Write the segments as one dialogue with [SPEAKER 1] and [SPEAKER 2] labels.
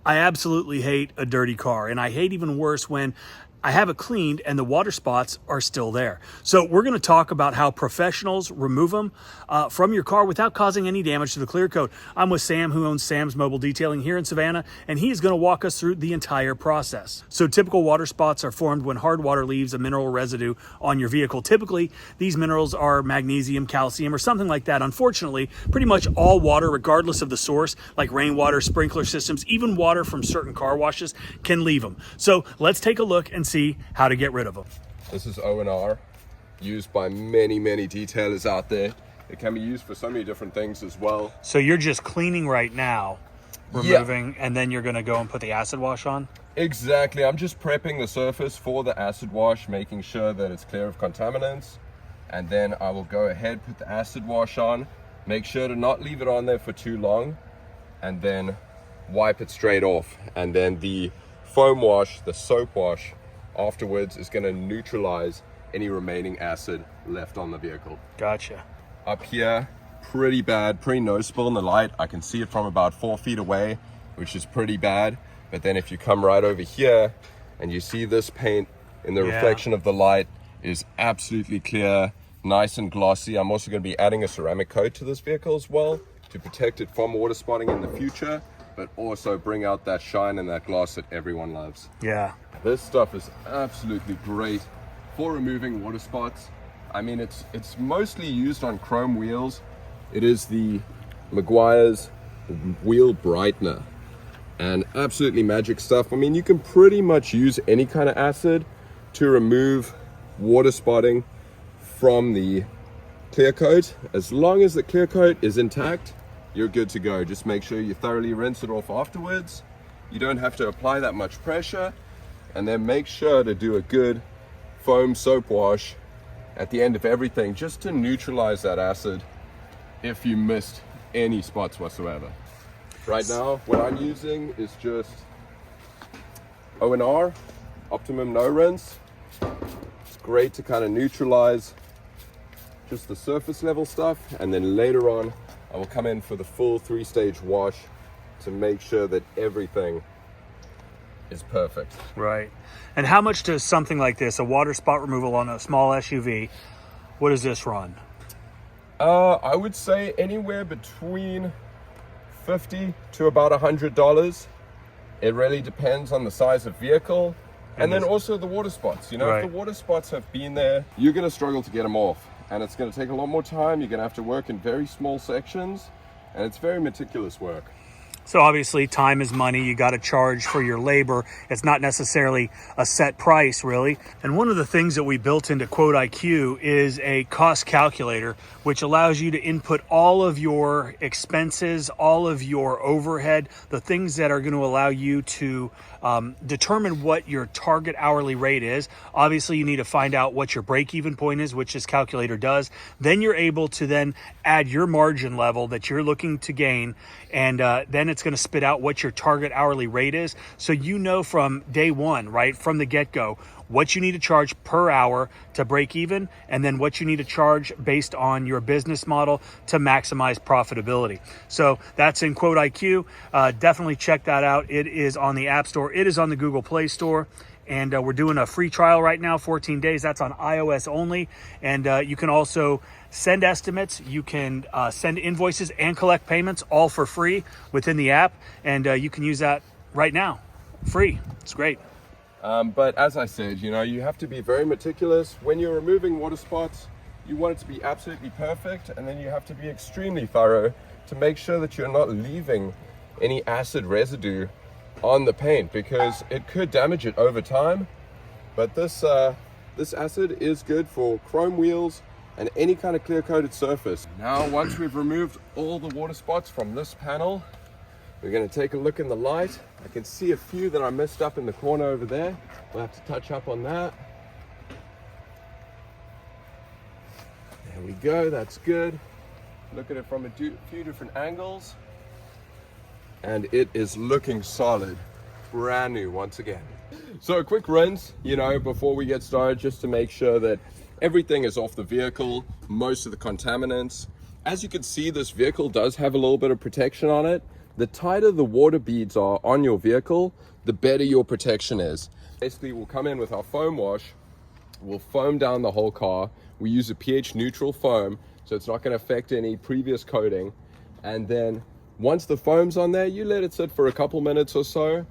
[SPEAKER 1] I absolutely hate a dirty car, and I hate even worse when I have it cleaned and the water spots are still there. So we're going to talk about how professionals remove them from your car without causing any damage to the clear coat. I'm with Sam, who owns Sam's Mobile Detailing here in Savannah, and he is going to walk us through the entire process. So typical water spots are formed when hard water leaves a mineral residue on your vehicle. Typically, these minerals are magnesium, calcium, or something like that. Unfortunately, pretty much all water, regardless of the source, like rainwater, sprinkler systems, even water from certain car washes, can leave them. So let's take a look and see how to get rid of them.
[SPEAKER 2] This is O&R, used by many detailers out there. It can be used for so many different things as well.
[SPEAKER 1] So you're just cleaning right now, removing, and then you're going to go and put the acid wash on?
[SPEAKER 2] Exactly. I'm just prepping the surface for the acid wash, making sure that it's clear of contaminants. And then I will go ahead, put the acid wash on, make sure to not leave it on there for too long, and then wipe it straight off. And then the foam wash, the soap wash, afterwards is going to neutralize any remaining acid left on the vehicle.
[SPEAKER 1] Gotcha.
[SPEAKER 2] Up here, pretty bad, pretty noticeable in the light. I can see it from about 4 feet away, which is pretty bad. But then if you come right over here and you see this paint in the reflection of the light is absolutely clear, nice and glossy. I'm also going to be adding a ceramic coat to this vehicle as well to protect it from water spotting in the future, but also bring out that shine and that gloss that everyone loves.
[SPEAKER 1] Yeah.
[SPEAKER 2] This stuff is absolutely great for removing water spots. I mean, it's mostly used on chrome wheels. It is the Meguiar's wheel brightener, and absolutely magic stuff. I mean, you can pretty much use any kind of acid to remove water spotting from the clear coat. As long as the clear coat is intact, you're good to go. Just make sure you thoroughly rinse it off afterwards. You don't have to apply that much pressure. And then make sure to do a good foam soap wash at the end of everything, just to neutralize that acid if you missed any spots whatsoever. Right now, what I'm using is just O&R, Optimum No Rinse. It's great to kind of neutralize just the surface level stuff, and then later on I will come in for the full 3-stage wash to make sure that everything is perfect.
[SPEAKER 1] Right. And how much does something like this, a water spot removal on a small SUV, what does this run?
[SPEAKER 2] I would say anywhere between $50 to about $100. It really depends on the size of vehicle, and then also the water spots. You know, if the water spots have been there, you're going to struggle to get them off, and it's going to take a lot more time. You're going to have to work in very small sections, and it's very meticulous work.
[SPEAKER 1] So obviously time is money. You got to charge for your labor. It's not necessarily a set price, really. And one of the things that we built into 𝗤𝘂iQ is a cost calculator, which allows you to input all of your expenses, all of your overhead, the things that are going to allow you to determine what your target hourly rate is. Obviously, you need to find out what your break-even point is, which this calculator does. Then you're able to then add your margin level that you're looking to gain, and then it's going to spit out what your target hourly rate is. So you know from day one, right, from the get-go, what you need to charge per hour to break even, and then what you need to charge based on your business model to maximize profitability. So that's in 𝗤𝘂iQ. Definitely check that out. It is on the App Store. It is on the Google Play Store. And we're doing a free trial right now, 14 days. That's on iOS only. And you can also send estimates. You can send invoices and collect payments all for free within the app. And you can use that right now, free. It's great.
[SPEAKER 2] But as I said, you know, you have to be very meticulous. When you're removing water spots, you want it to be absolutely perfect. And then you have to be extremely thorough to make sure that you're not leaving any acid residue on the paint, because it could damage it over time. But this acid is good for chrome wheels and any kind of clear coated surface. Now, once we've removed all the water spots from this panel, we're going to take a look in the light. I can see a few that I missed up in the corner over there. We'll have to touch up on that. There we go, that's good. Look at it from a few different angles. And it is looking solid, brand new once again. So a quick rinse, you know, before we get started, just to make sure that everything is off the vehicle, most of the contaminants. As you can see, this vehicle does have a little bit of protection on it. The tighter the water beads are on your vehicle, the better your protection is. Basically, we'll come in with our foam wash, we'll foam down the whole car. We use a pH neutral foam, so it's not going to affect any previous coating. And then once the foam's on there, you let it sit for a couple minutes or so,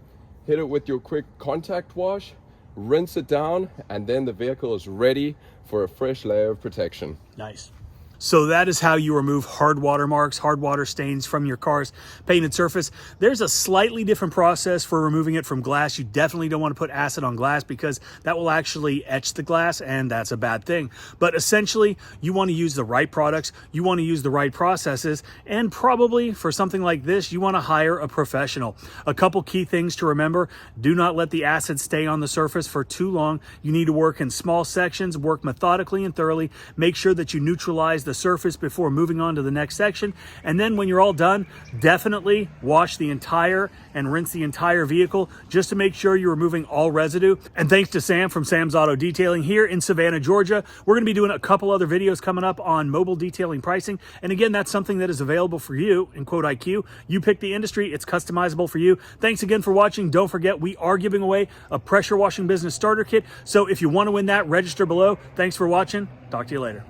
[SPEAKER 2] hit it with your quick contact wash, rinse it down, and then the vehicle is ready for a fresh layer of protection.
[SPEAKER 1] Nice. So that is how you remove hard water marks, hard water stains from your car's painted surface. There's a slightly different process for removing it from glass. You definitely don't want to put acid on glass because that will actually etch the glass, and that's a bad thing. But essentially, you want to use the right products, you want to use the right processes, and probably for something like this, you want to hire a professional. A couple key things to remember: do not let the acid stay on the surface for too long. You need to work in small sections, work methodically and thoroughly. Make sure that you neutralize the surface before moving on to the next section. And then when you're all done, definitely wash the entire and rinse the entire vehicle just to make sure you're removing all residue. And thanks to Sam from Sam's Auto Detailing here in Savannah, Georgia. We're going to be doing a couple other videos coming up on mobile detailing pricing. And again, that's something that is available for you in 𝗤𝘂IQ. You pick the industry, it's customizable for you. Thanks again for watching. Don't forget, we are giving away a pressure washing business starter kit. So if you want to win that, register below. Thanks for watching. Talk to you later.